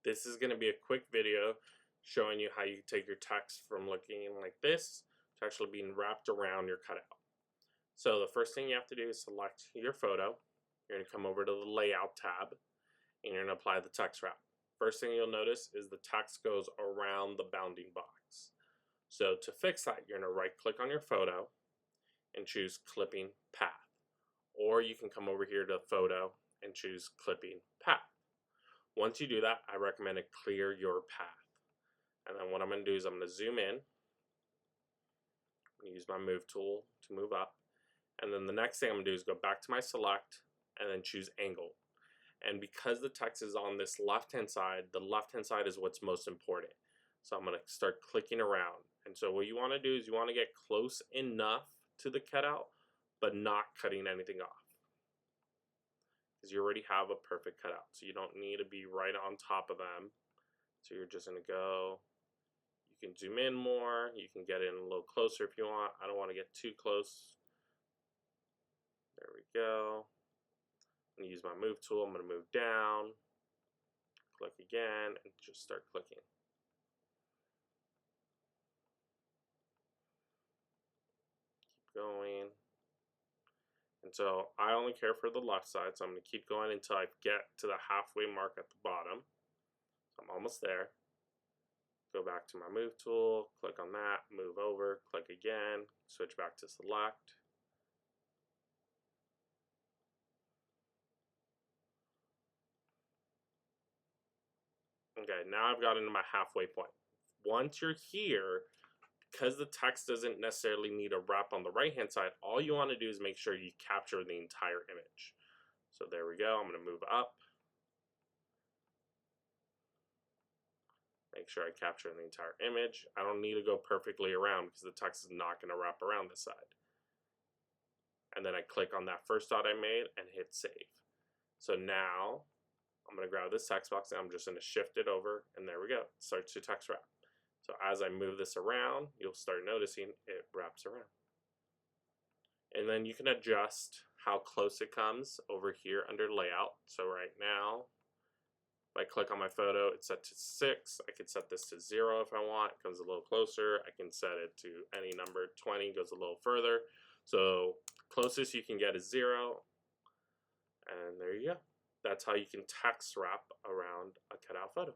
This is going to be a quick video showing you how you take your text from looking like this to actually being wrapped around your cutout. So the first thing you have to do is select your photo. You're going to come over to the Layout tab and you're going to apply the text wrap. First thing you'll notice is the text goes around the bounding box. So to fix that, you're going to right click on your photo and choose Clipping Path. Or you can come over here to Photo and choose Clipping Path. Once you do that, I recommend to clear your path. And then what I'm going to do is I'm going to zoom in, use my move tool to move up, and then the next thing I'm going to do is go back to my select and then choose angle. And because the text is on this left hand side, the left hand side is what's most important. So I'm going to start clicking around. And so what you want to do is you want to get close enough to the cutout, but not cutting anything off, because you already have a perfect cutout. So you don't need to be right on top of them. So you're just going to go, you can zoom in more, you can get in a little closer if you want. I don't want to get too close. There we go. I'm going to use my move tool. I'm going to move down, click again, and just start clicking. Keep going. And so I only care for the left side, so I'm going to keep going until I get to the halfway mark at the bottom. So I'm almost there. Go back to my move tool, click on that, move over, click again, switch back to select. Okay, now I've got into my halfway point. Once you're here, because the text doesn't necessarily need a wrap on the right hand side, all you want to do is make sure you capture the entire image. So there we go. I'm going to move up. Make sure I capture the entire image. I don't need to go perfectly around because the text is not going to wrap around this side. And then I click on that first dot I made and hit save. So now I'm going to grab this text box and I'm just going to shift it over, and there we go. It starts to text wrap. So as I move this around, you'll start noticing it wraps around. And then you can adjust how close it comes over here under layout. So right now, if I click on my photo, it's set to 6. I can set this to 0 if I want. It comes a little closer. I can set it to any number. 20 goes a little further. So closest you can get is 0. And there you go. That's how you can text wrap around a cutout photo.